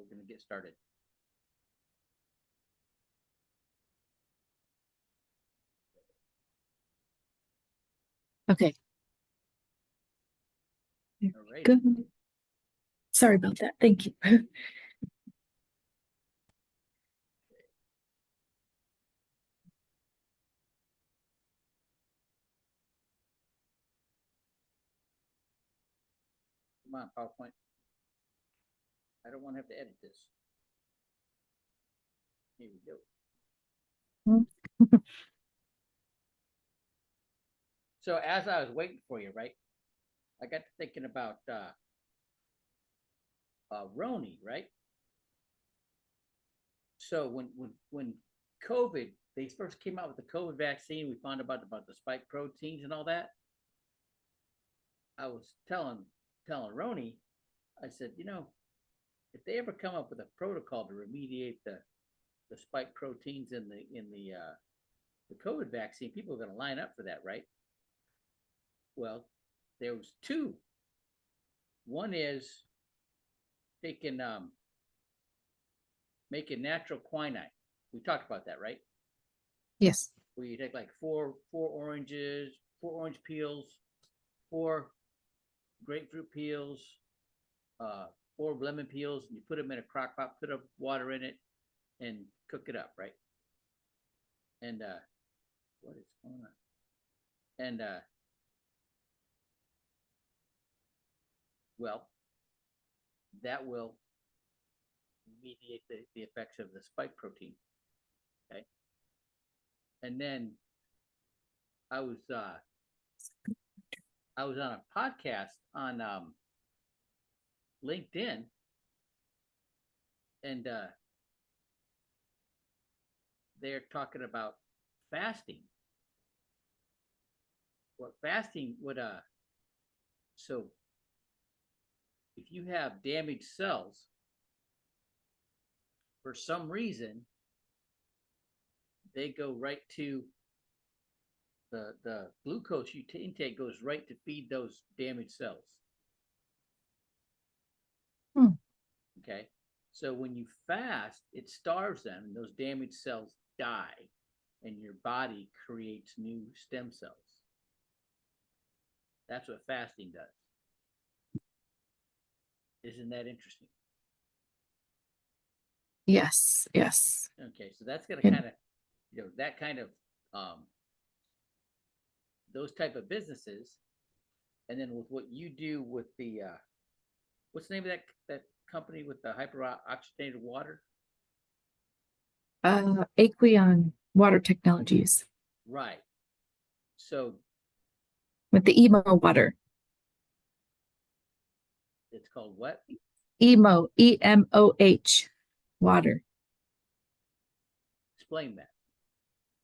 we're going to get started. Okay. All right. Good. Sorry about that. Thank you. Come on, PowerPoint. I don't want to have to edit this. Here we go. So as I was waiting for you, right, I got to thinking about Roni, right? So when COVID, they first came out with the COVID vaccine, we found about the spike proteins and all that. I was telling Roni, I said, you know, if they ever come up with a protocol to remediate the spike proteins in the COVID vaccine, people are going to line up for that, right? Well, there was two. One is taking making natural quinine. We talked about that, right? Yes. Where you take like four orange peels, 4 grapefruit peels, 4 lemon peels, and you put them in a crock pot, put up water in it, and cook it up, right? And what is going on? And well, that will mediate the effects of the spike protein. Okay. And then I was on a podcast on LinkedIn, and they're talking about fasting. What fasting would so if you have damaged cells for some reason, they go right to the glucose you intake goes right to feed those damaged cells. Okay, so when you fast, it starves them, and those damaged cells die, and your body creates new stem cells. That's what fasting does. Isn't that interesting? Yes. Yes. Okay, so that's gonna kind of, that kind of those type of businesses, and then with what you do with the what's the name of that company with the hyperoxygenated water? Aqueon Water Technologies. Right. So with the emo water. It's called what? Emo, EMOH water. Explain that.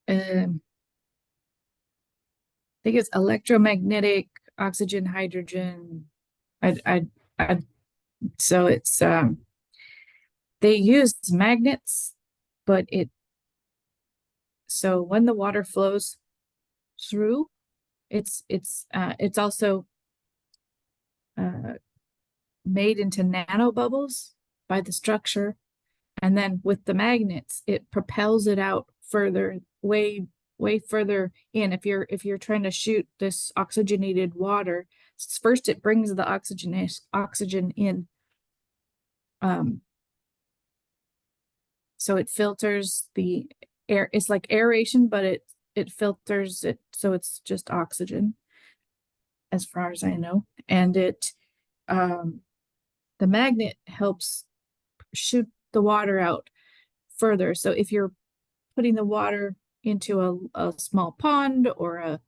I think it's electromagnetic oxygen, hydrogen. So it's they use magnets, but so when the water flows through, it's also made into nanobubbles by the structure, and then with the magnets, it propels it out further, way further in. If you're trying to shoot this oxygenated water, first it brings the oxygen in. So it filters the air. It's like aeration, but it filters it, so it's just oxygen, as far as I know. And the magnet helps shoot the water out further. So if you're putting the water into a small pond or a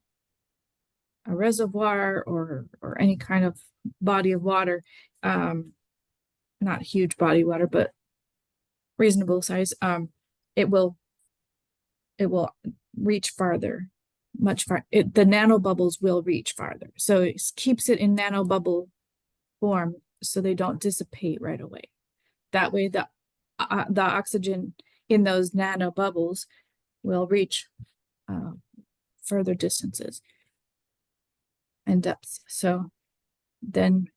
reservoir or any kind of body of water, not huge body of water, but reasonable size, it will reach farther, much far. The nanobubbles will reach farther, so it keeps it in nanobubble form so they don't dissipate right away. That way the oxygen in those nanobubbles will reach further distances and depths. So then,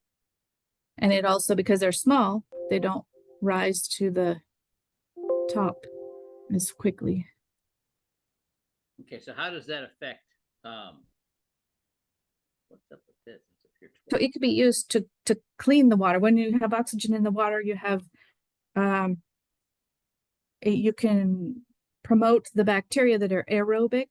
and it also, because they're small, they don't rise to the top as quickly. Okay, so how does that affect, what's up with this? It's up here So it could be used to clean the water. When you have oxygen in the water, you have you can promote the bacteria that are aerobic,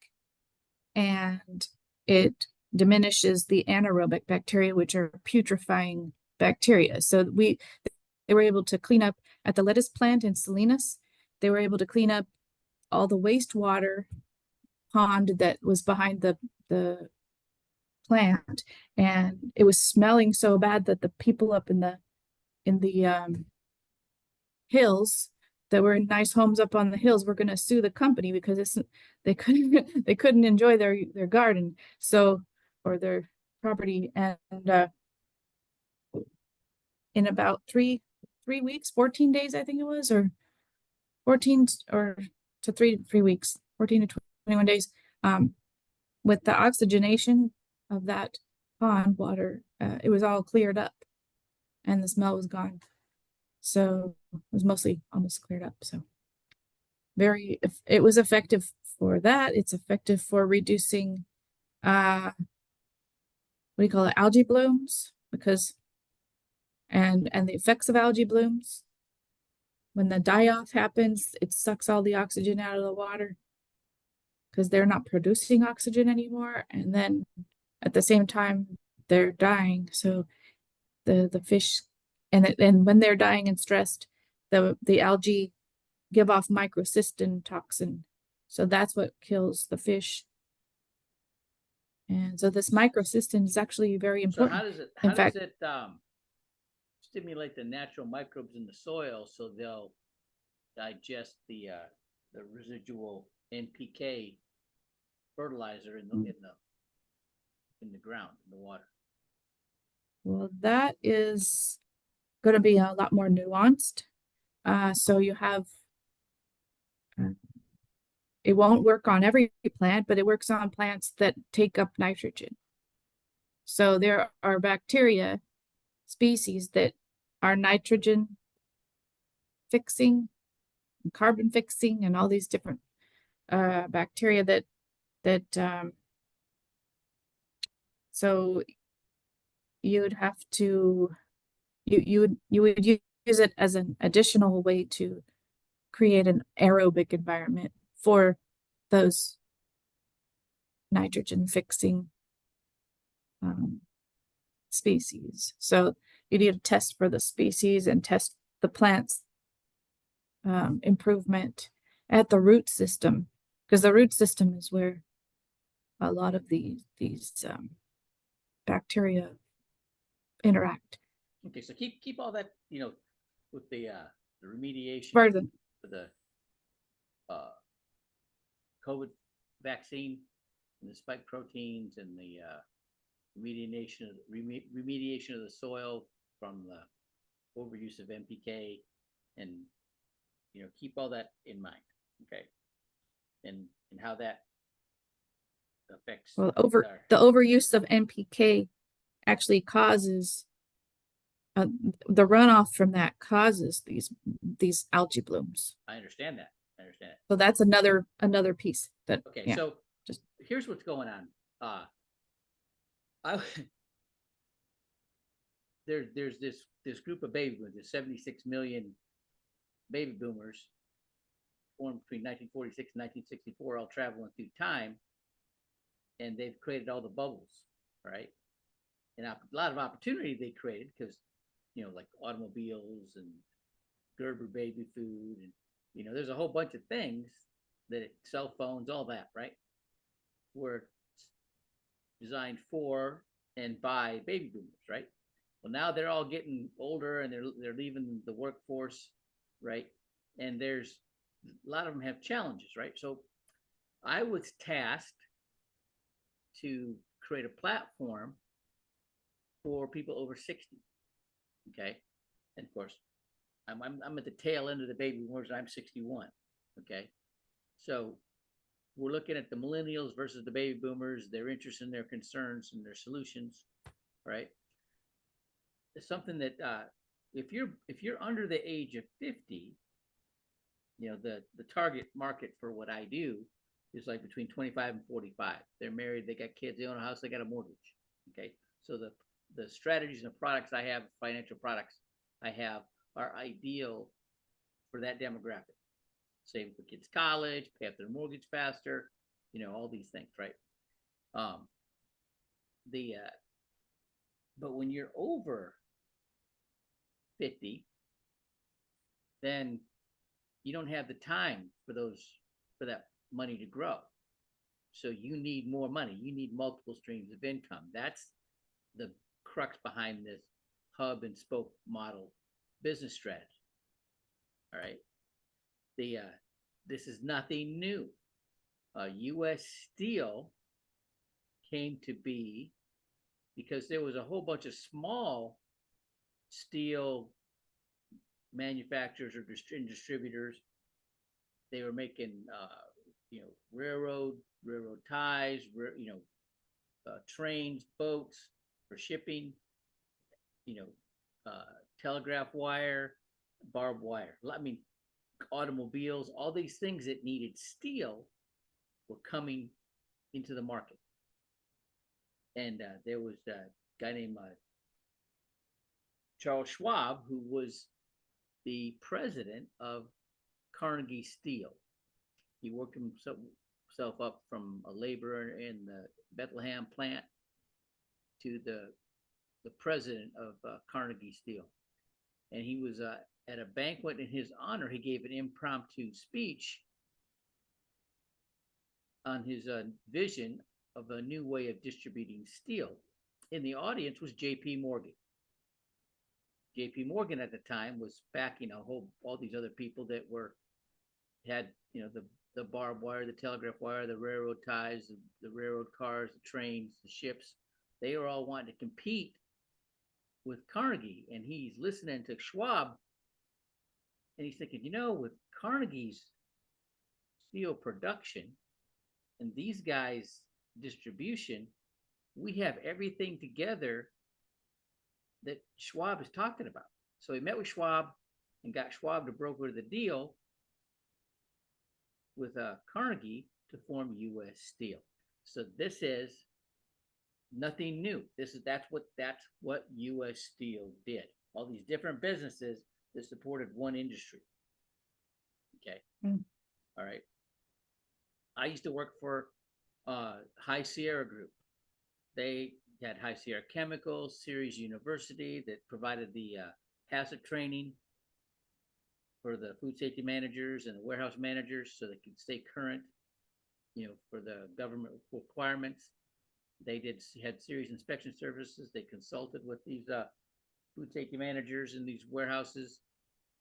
and it diminishes the anaerobic bacteria, which are putrefying bacteria. So they were able to clean up at the lettuce plant in Salinas. They were able to clean up all the wastewater pond that was behind the plant, and it was smelling so bad that the people up in the hills that were in nice homes up on the hills were going to sue the company because they couldn't enjoy their garden, so, or their property. And in about three weeks, 14 days, I think it was, or 14 or to 3 weeks, 14 to 21 days, with the oxygenation of that pond water, it was all cleared up and the smell was gone. So it was mostly almost cleared up. So it was effective for that. It's effective for reducing what do you call it, algae blooms, because and the effects of algae blooms. When the die-off happens, it sucks all the oxygen out of the water because they're not producing oxygen anymore, and then at the same time they're dying. So the fish, and when they're dying and stressed, the algae give off microcystin toxin. So that's what kills the fish. And so this microcystin is actually very So important. how does it stimulate the natural microbes in the soil so they'll digest the residual NPK fertilizer in the ground, in the water? Well, that is going to be a lot more nuanced. So you have, it won't work on every plant, but it works on plants that take up nitrogen. So there are bacteria species that are nitrogen fixing, carbon fixing, and all these different bacteria that so you'd have to you would use it as an additional way to create an aerobic environment for those nitrogen fixing species. So you need to test for the species and test the plant's improvement at the root system, because the root system is where a lot of these bacteria interact. Okay, so keep all that, with the remediation Further, for the COVID vaccine and the spike proteins and the remediation of the soil from the overuse of NPK, and keep all that in mind, okay? And how that affects well, the overuse of NPK actually causes the runoff from that causes these algae blooms. I understand that. So that's another piece that, okay, yeah. So just here's what's going on. There's this group of baby boomers, there's 76 million baby boomers formed between 1946 and 1964, all traveling through time, and they've created all the bubbles, right? And a lot of opportunity they created because, like automobiles and Gerber baby food, and there's a whole bunch of things cell phones, all that, right? Were designed for and by baby boomers, right? Well, now they're all getting older and they're leaving the workforce, right? And there's a lot of them have challenges, right? So I was tasked to create a platform for people over 60. Okay. And of course, I'm at the tail end of the baby boomers. I'm 61. Okay. So we're looking at the millennials versus the baby boomers, their interests and their concerns and their solutions, right? It's something that if you're under the age of 50, the target market for what I do is like between 25 and 45. They're married, they got kids, they own a house, they got a mortgage. Okay. So the strategies and the products I have, financial products I have, are ideal for that demographic. Save for kids' college, pay off their mortgage faster, all these things, right? Um, the but when you're over 50, then you don't have the time for that money to grow. So you need more money. You need multiple streams of income. That's the crux behind this hub and spoke model business strategy. All right. This is nothing new. U.S. Steel came to be because there was a whole bunch of small steel manufacturers or distributors. They were making railroad ties, trains, boats for shipping, telegraph wire, barbed wire. I mean, automobiles, all these things that needed steel were coming into the market. And there was a guy named Charles Schwab, who was the president of Carnegie Steel. He worked himself up from a laborer in the Bethlehem plant to the president of Carnegie Steel. And he was at a banquet in his honor. He gave an impromptu speech on his vision of a new way of distributing steel. In the audience was J.P. Morgan. J.P. Morgan at the time was backing all these other people that had the barbed wire, the telegraph wire, the railroad ties, the railroad cars, the trains, the ships. They were all wanting to compete with Carnegie, and he's listening to Schwab, and he's thinking, with Carnegie's steel production and these guys' distribution, we have everything together that Schwab is talking about. So he met with Schwab and got Schwab to broker the deal with Carnegie to form U.S. Steel. So this is nothing new. That's what U.S. Steel did. All these different businesses that supported one industry. Okay. All right. I used to work for High Sierra Group. They had High Sierra Chemicals, Ceres University that provided the hazard training for the food safety managers and the warehouse managers so they could stay current, for the government requirements. They had Ceres inspection services. They consulted with these food safety managers in these warehouses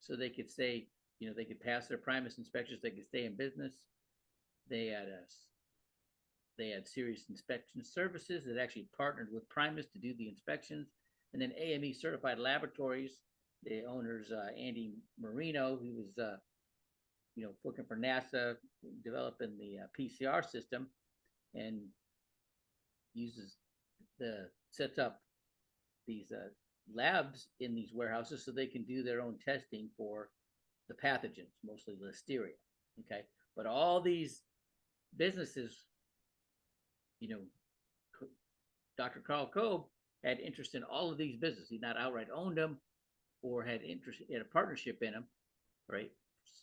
so they could stay, they could pass their Primus inspections. They could stay in business. They had Ceres inspection services that actually partnered with Primus to do the inspections, and then AME Certified Laboratories. The owners, Andy Marino, who was, working for NASA, developing the PCR system, and sets up these labs in these warehouses so they can do their own testing for the pathogens, mostly Listeria. Okay, but all these businesses, Dr. Carl Cobe had interest in all of these businesses. He not outright owned them or had interest in a partnership in them, right?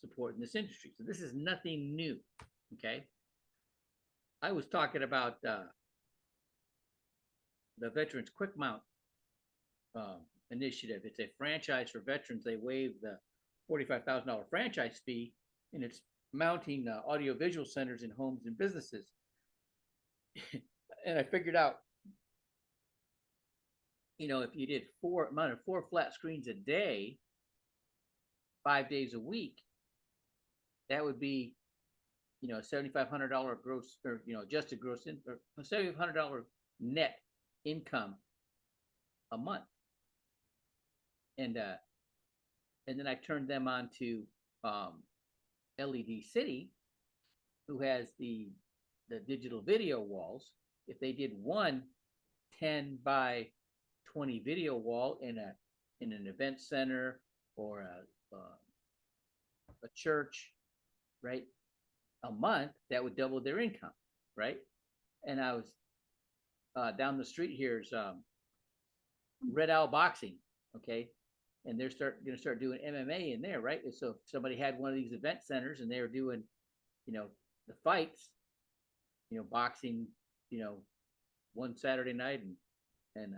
Supporting this industry. So this is nothing new. Okay. I was talking about the Veterans Quick Mount initiative. It's a franchise for veterans. They waive the $45,000 franchise fee, and it's mounting audiovisual centers in homes and businesses. And I figured out, if you did four flat screens a day, 5 days a week, that would be, $7,500 gross, or adjusted gross or $7,500 net income a month. And then I turned them on to LED City, who has the digital video walls. If they did one 10 by 20 video wall in in an event center or a church, right, a month, that would double their income, right? And I was down the street here is Red Owl Boxing, okay, and they're going to start doing MMA in there, right? And so if somebody had one of these event centers and they were doing, the fights, boxing, one Saturday night and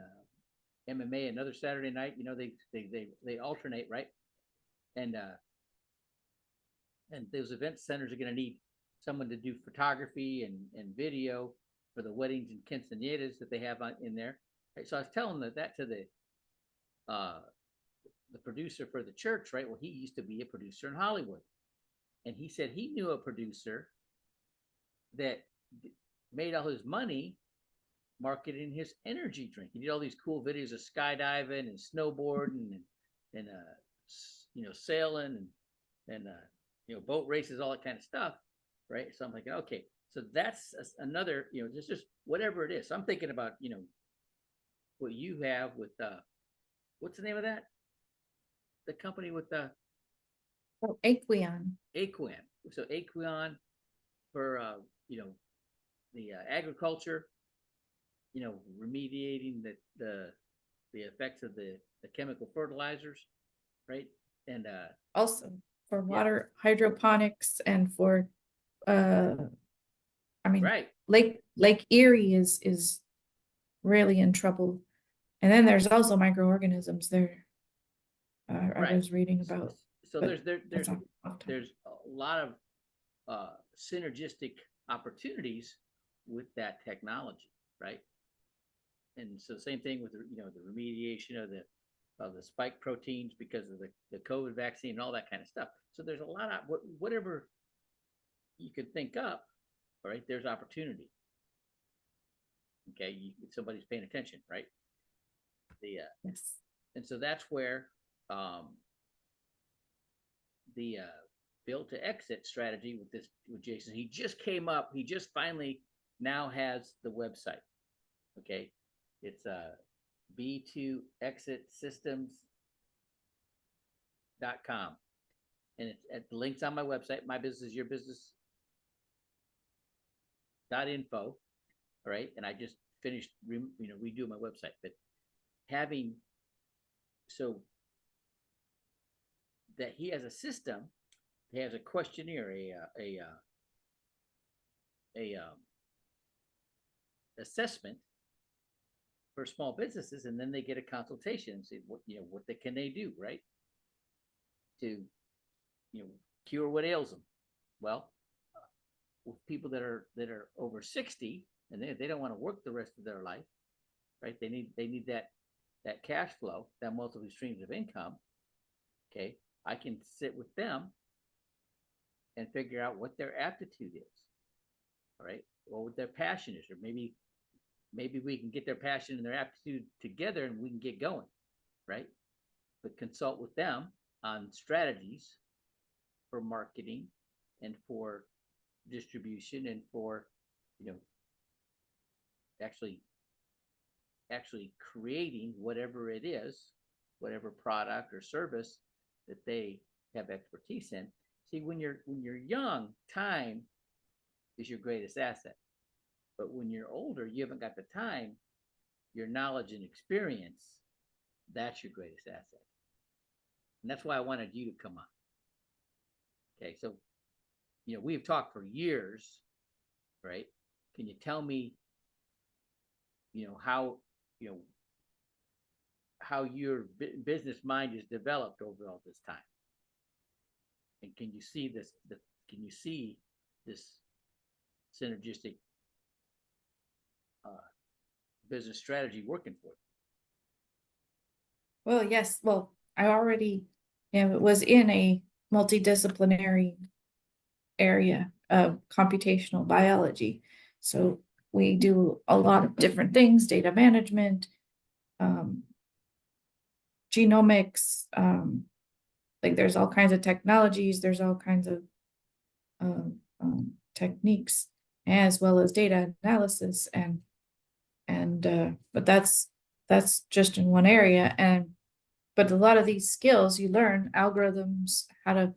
MMA another Saturday night, they alternate, right? And those event centers are going to need someone to do photography and video for the weddings and quinceañeras that they have in there. Right? So I was telling that to the producer for the church, right? Well, he used to be a producer in Hollywood, and he said he knew a producer that made all his money marketing his energy drink. He did all these cool videos of skydiving and snowboarding and sailing and boat races, all that kind of stuff, right? So I'm thinking, okay, so that's another, just whatever it is. So I'm thinking about, what you have with what's the name of that? The company with the Aquion. So Aquion for the agriculture, remediating the effects of the chemical fertilizers, right? And Also for water hydroponics and for right. Lake Erie is really in trouble. And then there's also microorganisms there. I was reading about. So there's a lot of synergistic opportunities with that technology, right? And so same thing with the remediation of the spike proteins because of the COVID vaccine and all that kind of stuff. So there's a lot of whatever you could think up, all right, there's opportunity. Okay, somebody's paying attention, right? Yes. And so that's where the B2Exit strategy with Jason, he just came up, he just finally now has the website. Okay, it's B2Exit Systems.com, and it's at the links on my website, my business is your business .info. All right, and I just finished redoing my website, but having so that he has a system, he has a questionnaire, a assessment for small businesses, and then they get a consultation and say what can they do, right, to cure what ails them. Well, with people that are over 60 and they don't want to work the rest of their life, right? They need that cash flow, that multiple streams of income. Okay, I can sit with them and figure out what their aptitude is, all right, or what their passion is, or maybe we can get their passion and their aptitude together and we can get going, right? But consult with them on strategies for marketing and for distribution and for actually creating whatever it is, whatever product or service that they have expertise in. See, when you're young, time is your greatest asset. But when you're older, you haven't got the time, your knowledge and experience, that's your greatest asset. And that's why I wanted you to come on. Okay, so we've talked for years, right? Can you tell me how your business mind is developed over all this time, and can you see this synergistic business strategy working for you? Well, yes. Well, I already was in a multidisciplinary area of computational biology. So we do a lot of different things, data management, genomics, like there's all kinds of technologies, there's all kinds of techniques, as well as data analysis, but that's just in one area. And but a lot of these skills you learn, algorithms, how to,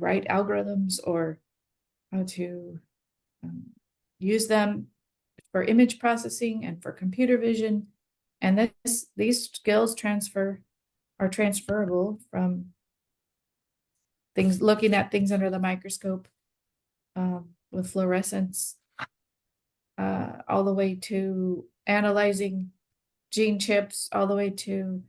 write algorithms, or how to um, use them for image processing and for computer vision. And these skills are transferable from things, looking at things under the microscope, with fluorescence, all the way to analyzing gene chips, all the way to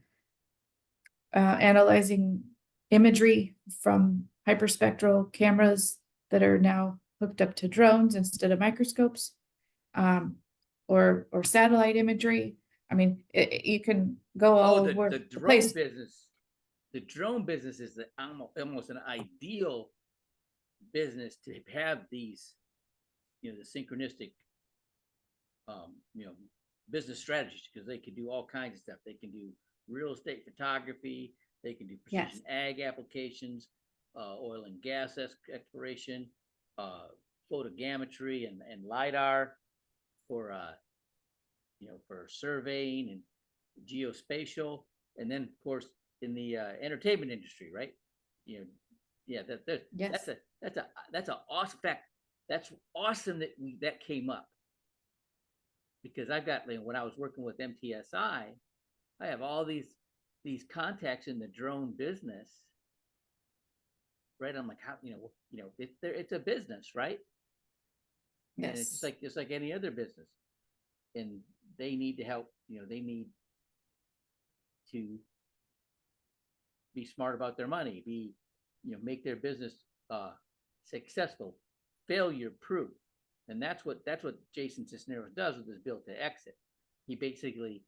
analyzing imagery from hyperspectral cameras that are now hooked up to drones instead of microscopes, or satellite imagery. I mean, you can go all Oh, over the the drone place. business. The drone business is almost an ideal business to have these, the synchronistic, business strategies, because they can do all kinds of stuff. They can do real estate photography. They can do precision ag applications, oil and gas exploration, photogrammetry and LiDAR for, for surveying and geospatial. And then, of course, in the entertainment industry, right? Yeah, Yes. that's a awesome fact. That's awesome that came up, because I've got, when I was working with MTSI, I have all these contacts in the drone business, right? I'm like, how, it's a business, right? And it's Yes. just like any other business, and they need to help. They need to be smart about their money, make their business successful, failure proof. And that's what Jason Cisneros does with his B2Exit. He basically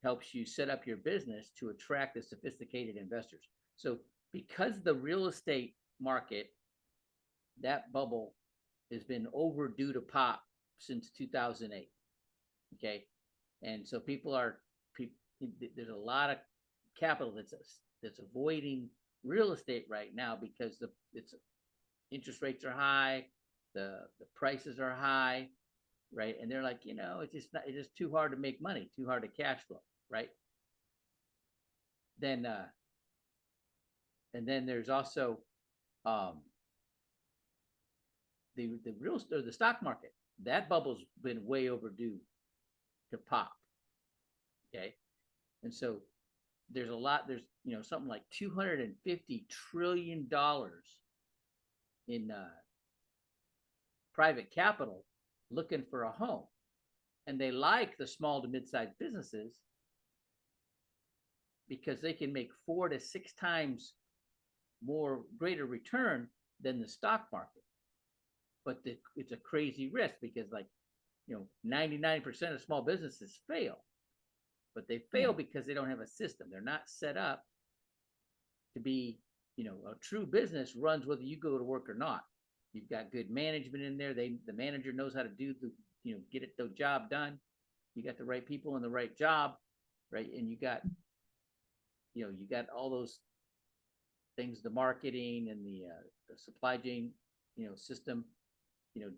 helps you set up your business to attract the sophisticated investors. So because the real estate market, that bubble has been overdue to pop since 2008. Okay. And so there's a lot of capital that's avoiding real estate right now, because it's interest rates are high, the prices are high, right? And they're like, it's just too hard to make money, too hard to cash flow, right? Then and then there's also the real estate, or the stock market. That bubble's been way overdue to pop. Okay. And so there's something like $250 trillion in private capital looking for a home, and they like the small to mid-sized businesses because they can make 4 to 6 times more greater return than the stock market. But it's a crazy risk, because 99% of small businesses fail, but they fail because they don't have a system. They're not set up to be, a true business runs whether you go to work or not. You've got good management in there. The manager knows how to do get the job done. You got the right people in the right job, right? And you got all those things, the marketing and the supply chain, system,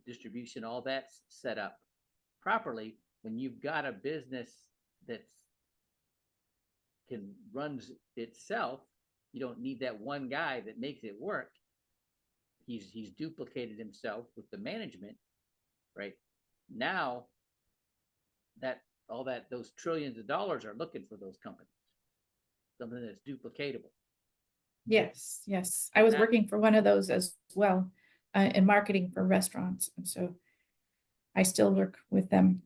distribution, all that's set up properly. When you've got a business that runs itself, you don't need that one guy that makes it work. He's duplicated himself with the management, right? Now those trillions of dollars are looking for those companies, something that's duplicatable. Yes. I was working for one of those as well, in marketing for restaurants, and so I still work with them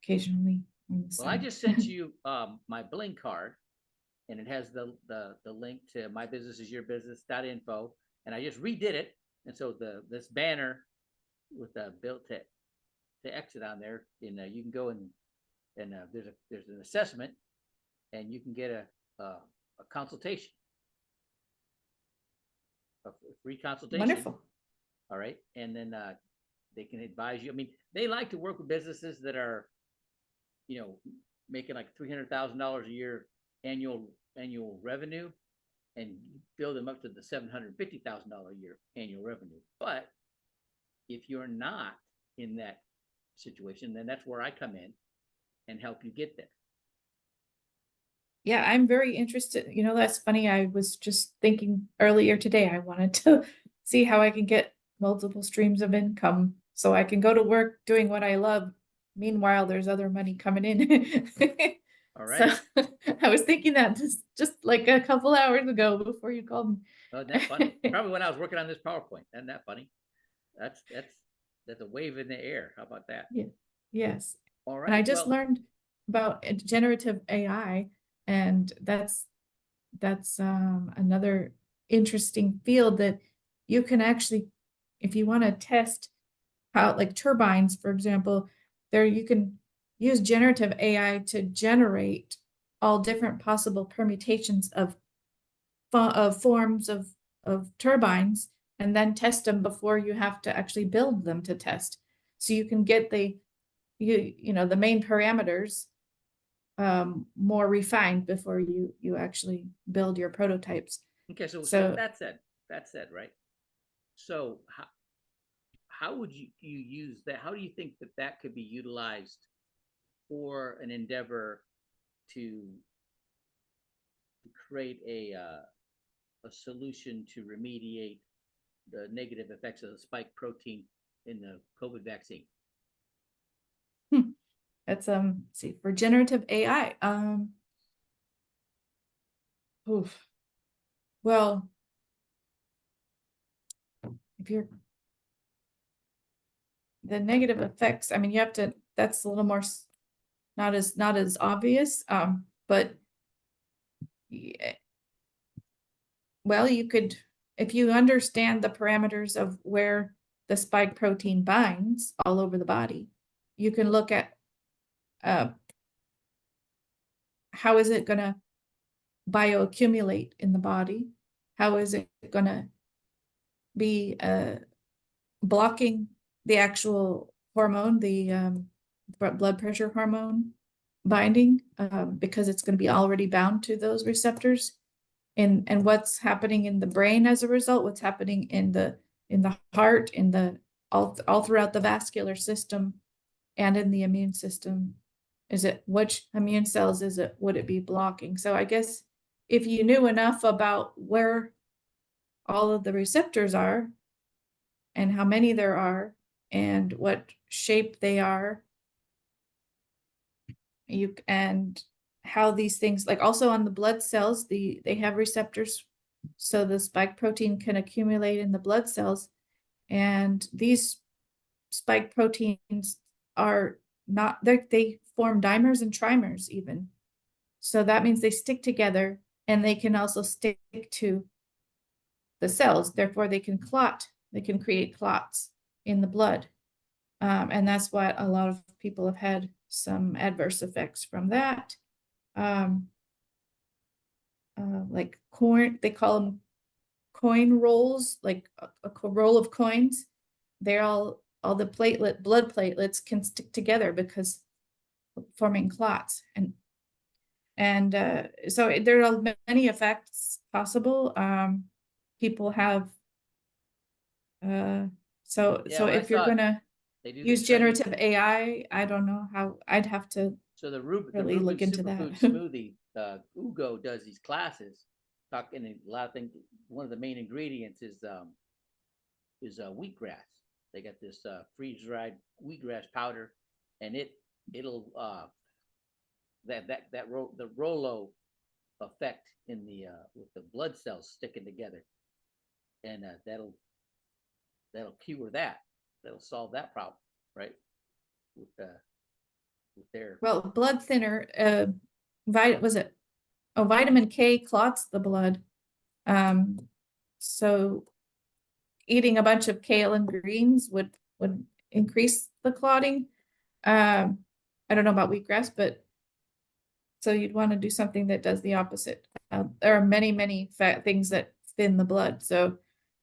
occasionally. Well, I just sent you my Bling card, and it has the link to my business is your business.info, and I just redid it. And so this banner with the B2Exit on there, and you can go and there's an assessment, and you can get a consultation, a free consultation. Wonderful. All right, and then they can advise you. I mean, they like to work with businesses that are, making like $300,000 a year annual revenue, and build them up to the $750,000 a year annual revenue. But if you're not in that situation, then that's where I come in and help you get there. Yeah, I'm very interested. You know, that's funny. I was just thinking earlier today, I wanted to see how I can get multiple streams of income so I can go to work doing what I love. Meanwhile, there's other money coming in. All So right. I was thinking that just like a couple hours ago before you called Oh, isn't that funny? me. Probably when I was working on this PowerPoint. Isn't that funny? That's that's that's a wave in the air. How about that? Yeah, yes. All And I right. just Well, learned about generative AI, and that's another interesting field that you can actually, if you want to test how, like turbines, for example, there you can use generative AI to generate all different possible permutations of forms of turbines and then test them before you have to actually build them to test. So you can get you know the main parameters more refined before you actually build your prototypes. okay. So with So that said, right? So how would you use that? How do you think that could be utilized for an endeavor to create a solution to remediate the negative effects of the spike protein in the COVID vaccine? that's see for generative AI. Oof. Well, if you're the negative effects, I mean, you have to. That's a little more not as obvious. But yeah, well, you could if you understand the parameters of where the spike protein binds all over the body, you can look at uh, how is it going to bioaccumulate in the body? How is it going to be blocking the actual hormone, the blood pressure hormone binding, because it's going to be already bound to those receptors, and what's happening in the brain as a result, what's happening in the heart, in the all throughout the vascular system and in the immune system. Is it which immune cells is it would it be blocking? So I guess if you knew enough about where all of the receptors are and how many there are and what shape they are, you and how these things, like also on the blood cells, they have receptors, so the spike protein can accumulate in the blood cells, and these spike proteins are not, they form dimers and trimers even. So that means they stick together and they can also stick to the cells. Therefore, they can clot, they can create clots in the blood. And that's what a lot of people have had some adverse effects from that. Um, like corn, they call them coin rolls, like a roll of coins. They're all the blood platelets can stick together because forming clots, and so there are many effects possible. People have so Yeah, when I if you're saw it, gonna they do the use study. generative AI, I don't know how. I'd have to So the really Reuben look into that. Superfood Smoothie, Ugo does these classes, talking a lot of things. One of the main ingredients is wheatgrass. They got this freeze dried wheatgrass powder, and it'll the Rolo effect in the with the blood cells sticking together, and that'll cure that. That'll solve that problem, right? With with their Well, blood thinner, was it? Oh, vitamin K clots the blood. Um, so eating a bunch of kale and greens would increase the clotting. Um, I don't know about wheatgrass, but so you'd want to do something that does the opposite. There are many fat things that thin the blood, so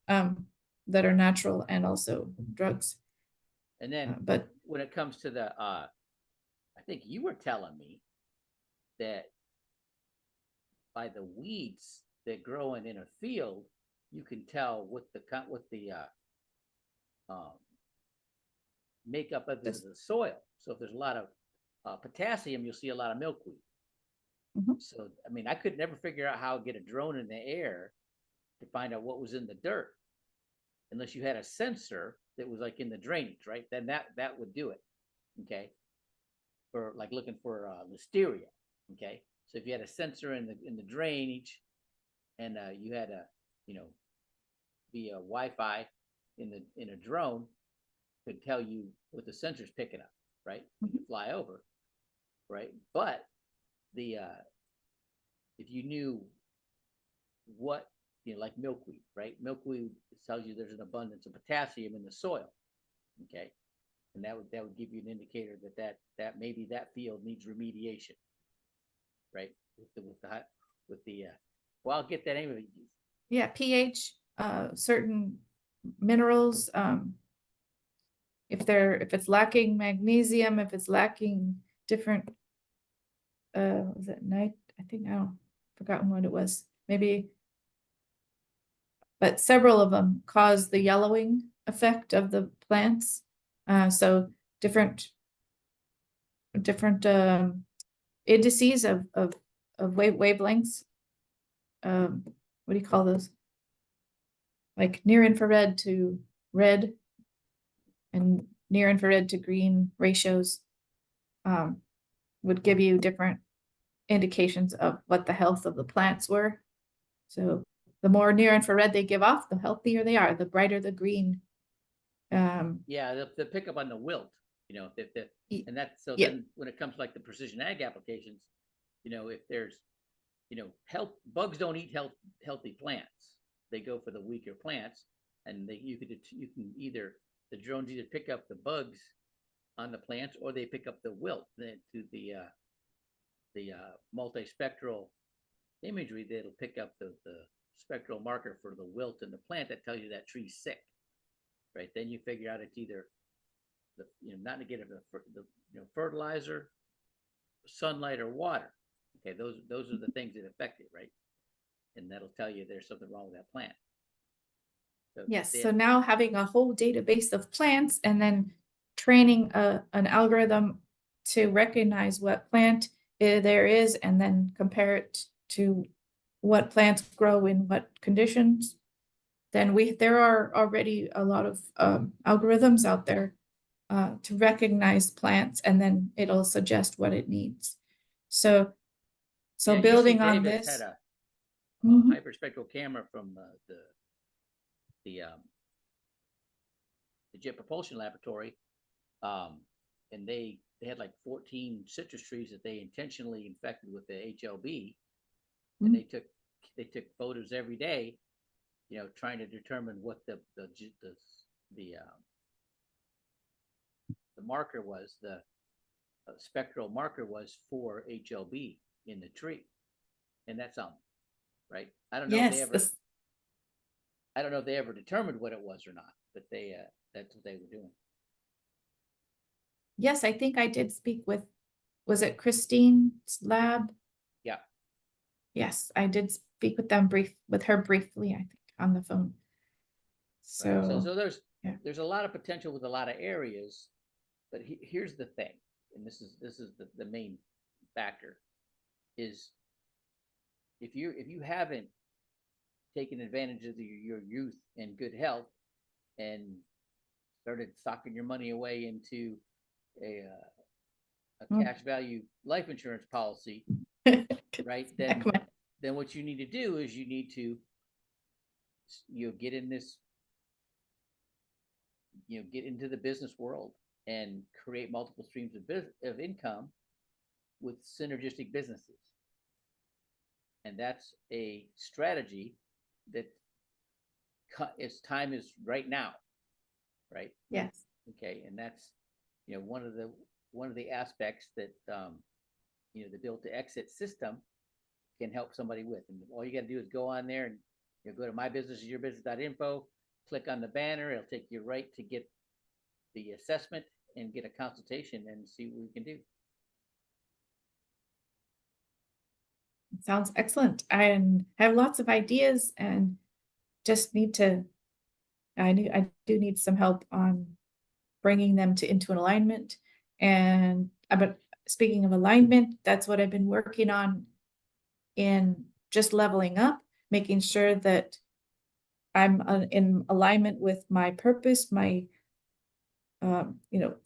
that are natural and also drugs. and then But when it comes to the I think you were telling me that by the weeds that grow in a field, you can tell what the um, makeup of this, the soil. So if there's a lot of potassium, you'll see a lot of milkweed. Mhm. So, I mean, I could never figure out how to get a drone in the air to find out what was in the dirt unless you had a sensor that was like in the drainage, right? Then that would do it. Okay. For like looking for listeria. Okay. So if you had a sensor in the drainage and you had a, you know, via Wi-Fi in a drone, could tell you what the sensor's picking up, right? When you fly over, right? But the if you knew what, you know, like milkweed, right? Milkweed tells you there's an abundance of potassium in the soil, okay, and that would give you an indicator that maybe that field needs remediation, right? With the well, I'll get that anyway. Yeah, pH, certain minerals, if it's lacking magnesium, if it's lacking different, was it night? I think I don't forgotten what it was. Maybe, but several of them cause the yellowing effect of the plants. So different indices of wavelengths. What do you call those? Like near infrared to red and near infrared to green ratios would give you different indications of what the health of the plants were. So the more near infrared they give off, the healthier they are, the brighter the green. Yeah, they'll pick up on the wilt, you know, if and that's so Yeah. then when it comes to like the precision ag applications, you know, if there's, you know, bugs don't eat healthy plants. They go for the weaker plants, and you can either the drones either pick up the bugs on the plants or they pick up the wilt to the multispectral imagery that'll pick up the spectral marker for the wilt in the plant that tells you that tree's sick, right? Then you figure out it's either not to get the fertilizer, sunlight, or water. Okay, those are the things that affect it, right? And that'll tell you there's something wrong with that plant. So Yes, then, so now having a whole database of plants and then training an algorithm to recognize what plant there is and then compare it to what plants grow in what conditions, then there are already a lot of algorithms out there to recognize plants, and then it'll suggest what it needs. So yeah, building UC on Davis this. had a Mhm. hyperspectral camera from the Jet Propulsion Laboratory, and they had like 14 citrus trees that they intentionally infected with the HLB, and they took photos every day, you know, trying to determine what the marker was, the spectral marker was for HLB in the tree, and that's right. Yes, I don't know if they ever determined what it was or not, but that's what they were doing. yes, I think I did speak with, was it Christine's lab? Yeah. Yes, I did speak with her briefly, I think, on the phone. Right. So So, yeah. there's a lot of potential with a lot of areas, but here's the thing, and this is the main factor, is if you haven't taken advantage of your youth and good health and started stocking your money away into a cash value life insurance policy, right? Then what you need to do is you need to get in this, get into the business world and create multiple streams of income with synergistic businesses. And that's a strategy that its time is right now, right? Yes. Okay, and that's one of the aspects that the B2Exit system can help somebody with. And all you got to do is go on there and go to mybusinessyyourbusiness.info, click on the banner. It'll take you right to get the assessment and get a consultation and see what we can do. Sounds excellent. I have lots of ideas and just I do need some help on bringing them into an alignment. And but speaking of alignment, that's what I've been working on in just leveling up, making sure that I'm in alignment with my purpose, my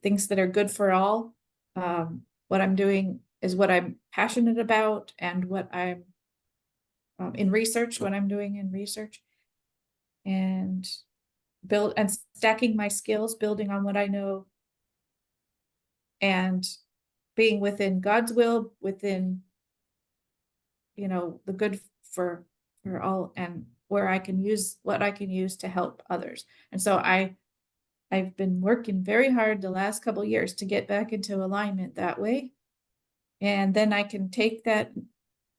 things that are good for all. What I'm doing is what I'm passionate about, and what I'm in research, what I'm doing in research, and stacking my skills, building on what I know, and being within God's will, within the good for all, and where I can use what I can use to help others. And so I've been working very hard the last couple of years to get back into alignment that way. And then I can take that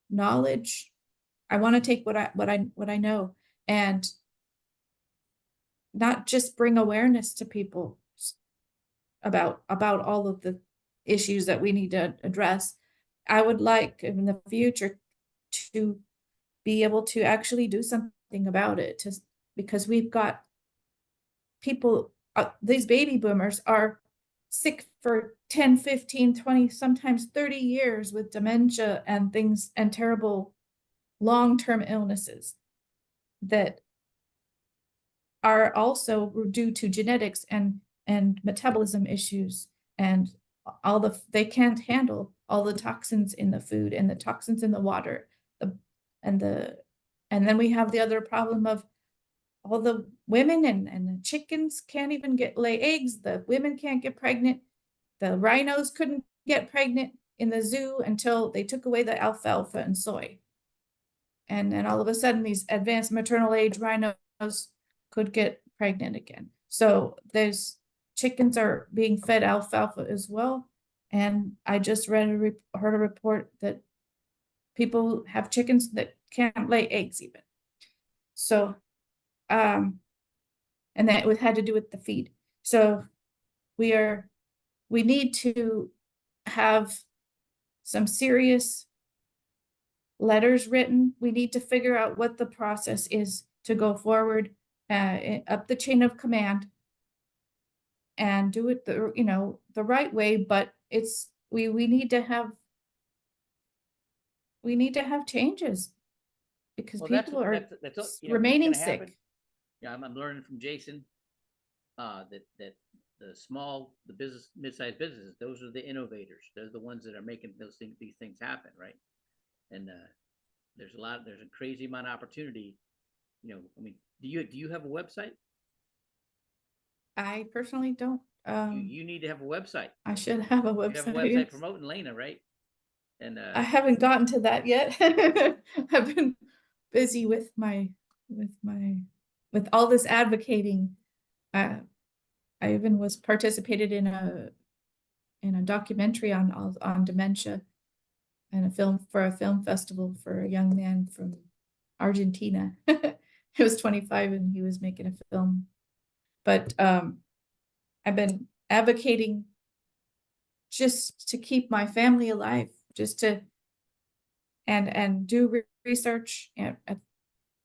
knowledge. I want to take what I know, and not just bring awareness to people about all of the issues that we need to address. I would like in the future to be able to actually do something about it, because we've got people, these baby boomers are sick for 10, 15, 20, sometimes 30 years with dementia and things, and terrible long-term illnesses that are also due to genetics and metabolism issues, and they can't handle all the toxins in the food and the toxins in the water, and then we have the other problem of all the women and the chickens can't even lay eggs. The women can't get pregnant. The rhinos couldn't get pregnant in the zoo until they took away the alfalfa and soy. And then all of a sudden, these advanced maternal age rhinos could get pregnant again. So chickens are being fed alfalfa as well. And I just heard a report that people have chickens that can't lay eggs even. So, and that had to do with the feed. So we need to have some serious letters written. We need to figure out what the process is to go forward up the chain of command, and do it the right way. But we need to have changes, because Well, people are that's remaining what's gonna sick. happen. Yeah, I'm learning from Jason, that the business, mid-sized businesses, those are the innovators. They're the ones that are making these things happen, right? And there's a crazy amount of opportunity. I mean, do you have a website? I personally don't. You need to have a website. I should have a You should have a website. website promoting Lena, right? And I haven't gotten to that yet. I've been busy with all this advocating. I even was participated in a documentary on dementia, and a film festival for a young man from Argentina. He was 25 and he was making a film. But I've been advocating just to keep my family alive, just to and do research in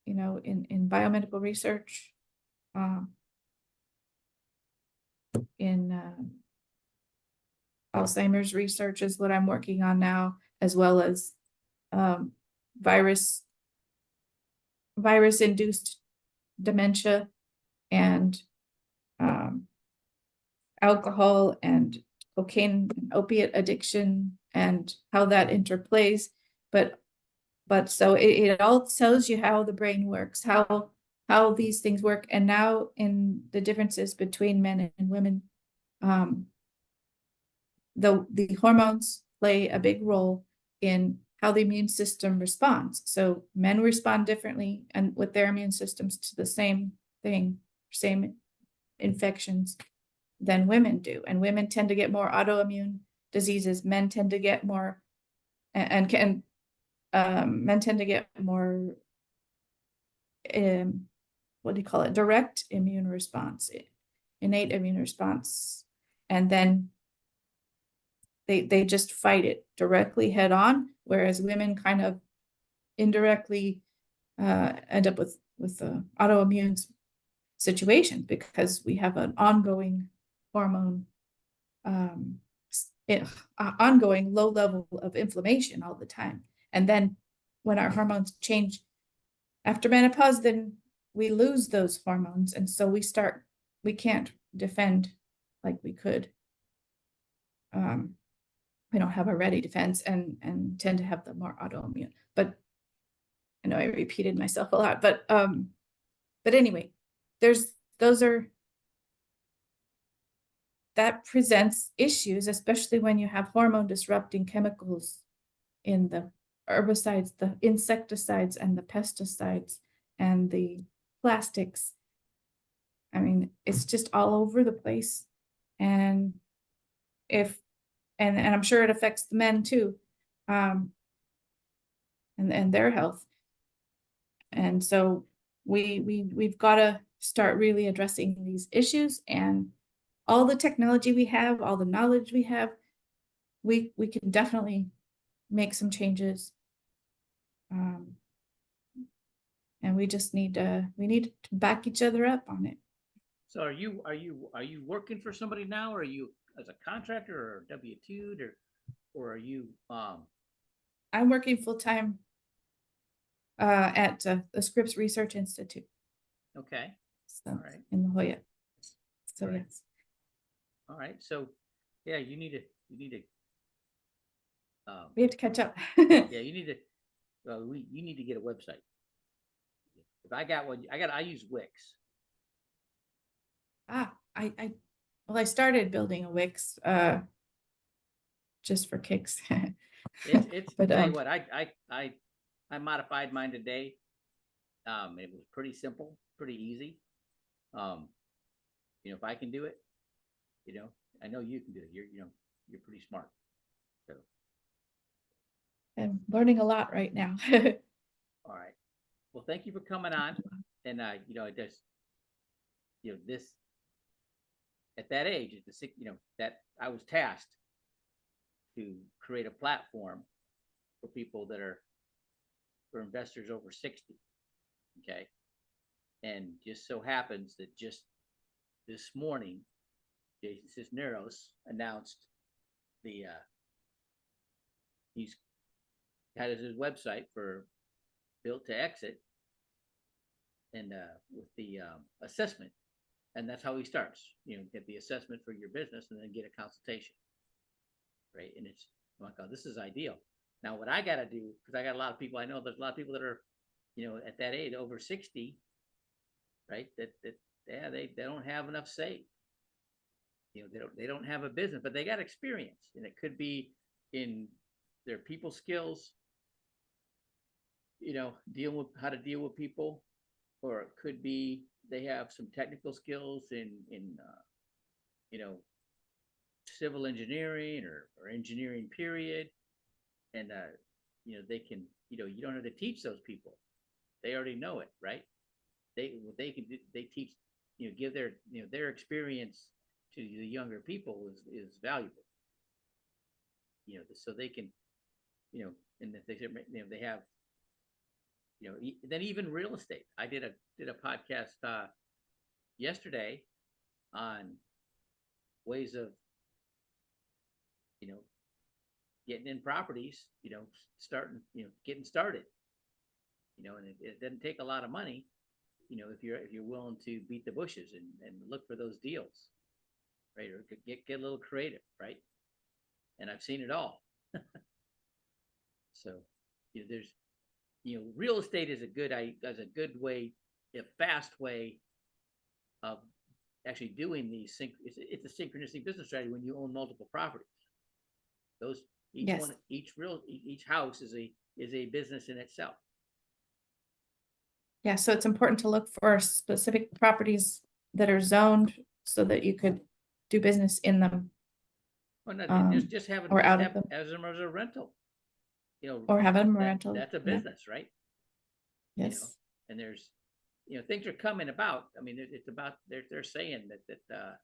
biomedical research, in Alzheimer's research is what I'm working on now, as well as virus induced dementia, and alcohol and cocaine and opiate addiction, and how that interplays. But so it all tells you how the brain works, how these things work, and now in the differences between men and women, the hormones play a big role in how the immune system responds. So men respond differently and with their immune systems to the same thing, same infections, than women do. And women tend to get more autoimmune diseases. Men tend to get more, men tend to get more, what do you call it? Direct immune response, innate immune response. And then they just fight it directly head on, whereas women kind of indirectly end up with autoimmune situation, because we have an ongoing hormone, ongoing low level of inflammation all the time. And then when our hormones change after menopause, then we lose those hormones. And so we can't defend like we could. We don't have a ready defense and tend to have the more autoimmune. But I know I repeated myself a lot, but anyway, that presents issues, especially when you have hormone disrupting chemicals in the herbicides, the insecticides, and the pesticides, and the plastics. I mean, it's just all over the place. And and I'm sure it affects the men too, and their health. And so we've got to start really addressing these issues, and all the technology we have, all the knowledge we have, we can definitely make some changes. And we just need to back each other up on it. So are you working for somebody now, or are you as a contractor or W-2, or are you I'm working full-time at the Scripps Research Institute. Okay. So, all right. in La Jolla. So All right. yes. All right. So yeah, you need to We have to catch up. yeah, you need to you need to get a website. If I got one, I use Wix. I started building a Wix just for kicks. It's But tell you what, I modified mine today. It was pretty simple, pretty easy. If I can do it, I know you can do it. You're pretty smart. So I'm learning a lot right now. all right. Well, thank you for coming on. And it just this at that age, at the that I was tasked to create a platform for people for investors over 60. Okay. And just so happens that just this morning, Jason Cisneros announced he's had his website for B2Exit, and with the assessment, and that's how he starts. Get the assessment for your business, and then get a consultation, right? And it's like, oh, this is ideal. Now, what I got to do, because I got a lot of people, I know there's a lot of people that are, at that age, over 60, right? That yeah, they don't have enough saved. They don't have a business, but they got experience, and it could be in their people skills, deal with how to deal with people, or it could be they have some technical skills in civil engineering or engineering period, and they can, you don't have to teach those people, they already know it, right? They can do, they teach, give their experience to the younger people is valuable, so they can, and if they have, then even real estate. I did a podcast yesterday on ways of, getting in properties, starting, getting started, and it doesn't take a lot of money, if you're willing to beat the bushes and look for those deals, right? Or get a little creative, right? And I've seen it all. So, there's, real estate is a good way, a fast way of actually doing these it's a synchronistic business strategy when you own multiple properties. Those Yes. each house is a business in itself. Yeah, so it's important to look for specific properties that are zoned so that you could do business in them. Well, no, just have or out of have them. as a rental. Or have them rental. That's a Yeah. business, right? Yes. And there's, things are coming about. I mean, it's about, they're saying that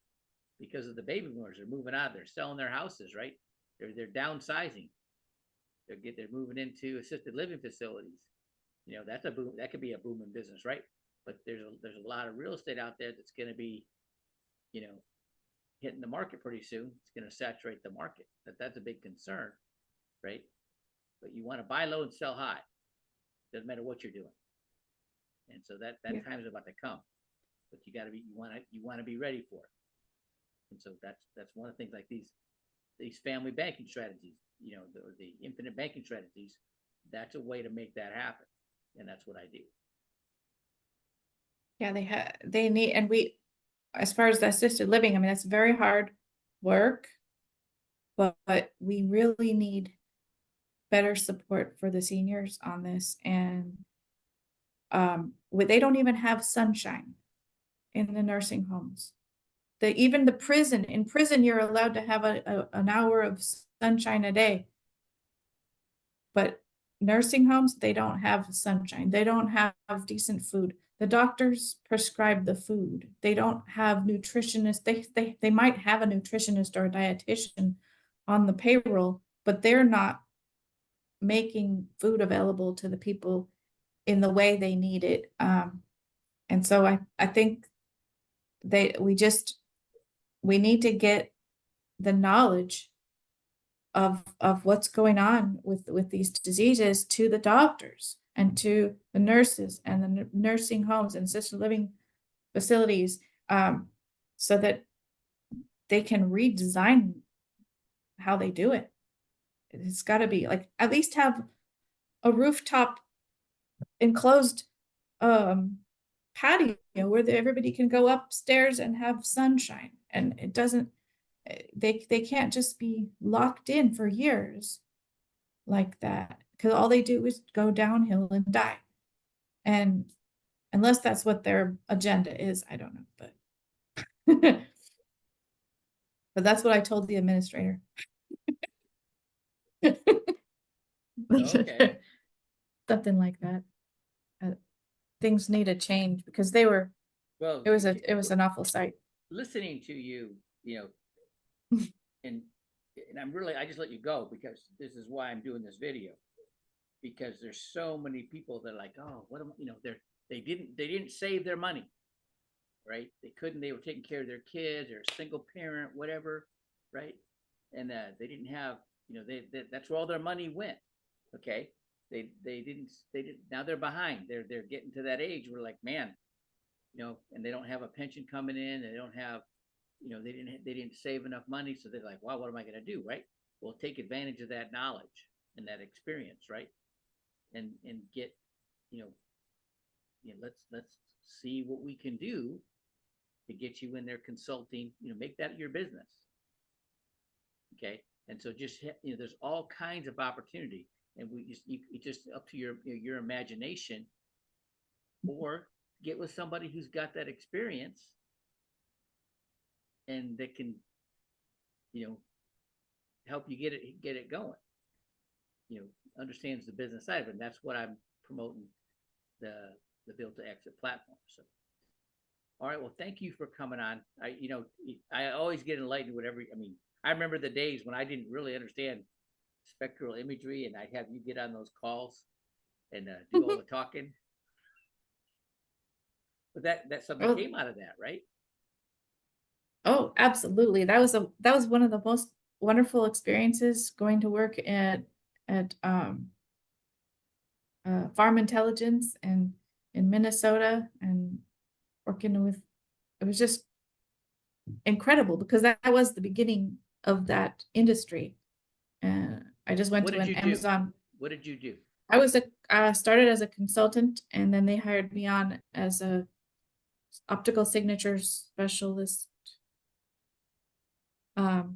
because of the baby boomers, they're moving out, they're selling their houses, right? They're downsizing. They're moving into assisted living facilities. That's a boom. That could be a booming business, right? But there's a lot of real estate out there that's going to be, hitting the market pretty soon. It's going to saturate the market. That's a big concern, right? But you want to buy low and sell high. Doesn't matter what you're doing. And so that Yeah. time is about to come, but you want to be ready for it. And so that's one of the things, like these family banking strategies, the infinite banking strategies. That's a way to make that happen, and that's what I do. Yeah, they need, and as far as the assisted living, I mean, that's very hard work, but we really need better support for the seniors on this. And they don't even have sunshine in the nursing homes. Even the prison, in prison, you're allowed to have an hour of sunshine a day. But nursing homes, they don't have sunshine. They don't have decent food. The doctors prescribe the food. They don't have nutritionists. They might have a nutritionist or a dietitian on the payroll, but they're not making food available to the people in the way they need it. And so I think we need to get the knowledge of what's going on with these diseases to the doctors and to the nurses and the nursing homes and assisted living facilities, so that they can redesign how they do it. It's got to be like, at least have a rooftop enclosed patio where everybody can go upstairs and have sunshine, and it doesn't, they can't just be locked in for years like that, because all they do is go downhill and die. And unless that's what their agenda is, I don't know, but but that's what I told the administrator. Okay. Something like that. Things need to change because Well, it was an awful sight. listening to you, and I just let you go because this is why I'm doing this video, because there's so many people that are like, oh, what am they didn't save their money, right? They were taking care of their kids, or a single parent, whatever, right? And they didn't have, that's where all their money went. Okay. They didn't, now they're behind. They're getting to that age where, like, man, and they don't have a pension coming in. They don't have, they didn't save enough money. So they're like, wow, what am I going to do? Right. Well, take advantage of that knowledge and that experience. Right. And get, let's see what we can do to get you in there consulting, make that your business. Okay. And so just, there's all kinds of opportunity, and it's just up to your imagination, or get with somebody who's got that experience and that can, help you get it going, understands the business side of it. And that's what I'm promoting, the B2Exit platform. So, all right, well, thank you for coming on. I always get enlightened with I remember the days when I didn't really understand spectral imagery, and I'd have you get on those calls and do all the talking. But that something came out of that, right? Oh, absolutely. That was one of the most wonderful experiences, going to work at Farm Intelligence and in Minnesota, and working with, it was just incredible because that was the beginning of that industry. And I just went to an Amazon. What did you do? I was started as a consultant, and then they hired me on as a optical signature specialist, or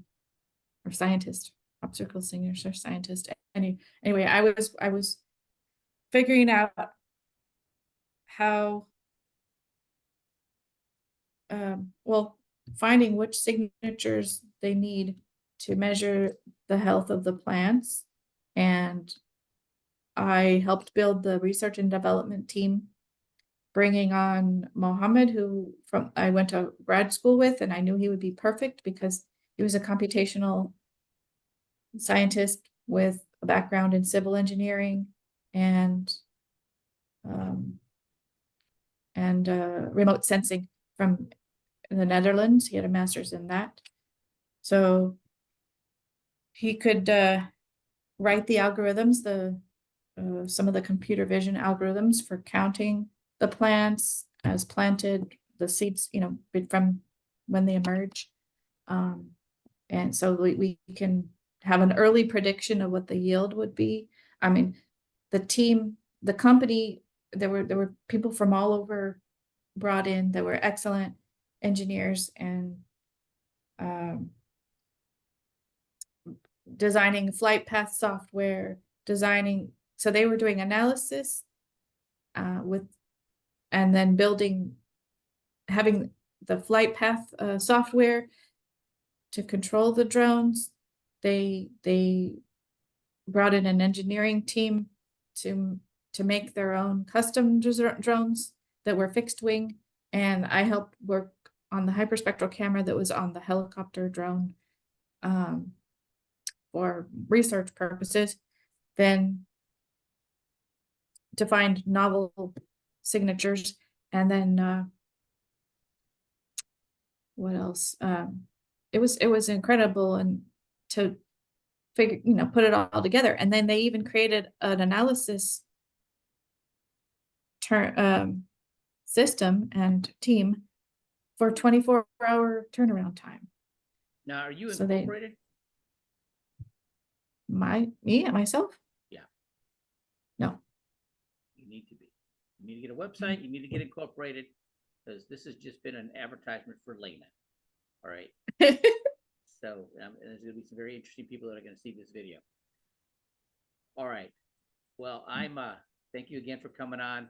scientist, optical signature scientist. Anyway, I was figuring out how, finding which signatures they need to measure the health of the plants. And I helped build the research and development team, bringing on Mohammed, who I went to grad school with, and I knew he would be perfect because he was a computational scientist with a background in civil engineering and remote sensing from the Netherlands. He had a master's in that. So he could write the algorithms, the some of the computer vision algorithms for counting the plants as planted, the seeds, from when they emerge. And so we can have an early prediction of what the yield would be. I mean, the company, there were people from all over brought in that were excellent engineers and designing flight path software, so they were doing analysis and then having the flight path software to control the drones. They brought in an engineering team to make their own custom drones that were fixed wing, and I helped work on the hyperspectral camera that was on the helicopter drone for research purposes. Then to find novel signatures, and then what else? It was incredible, and to figure, put it all together. And then they even created an analysis system and team for 24-hour turnaround time. Now, are you So incorporated? Myself? Yeah. No. You need to be. You need to get a website. You need to get incorporated, because this has just been an advertisement for laymen. All right. So there's going to be some very interesting people that are going to see this video. All right. Well, thank you again for coming on.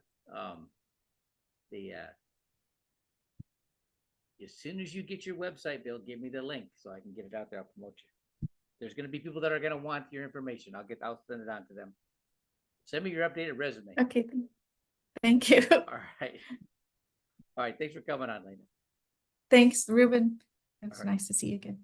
As soon as you get your website, Bill, give me the link so I can get it out there. I'll promote you. There's going to be people that are going to want your information. I'll send it on to them. Send me your updated resume. Okay. Thank you. All right. All right. Thanks for coming on, Lena. Thanks, Ruben. It's All right. nice to see you again.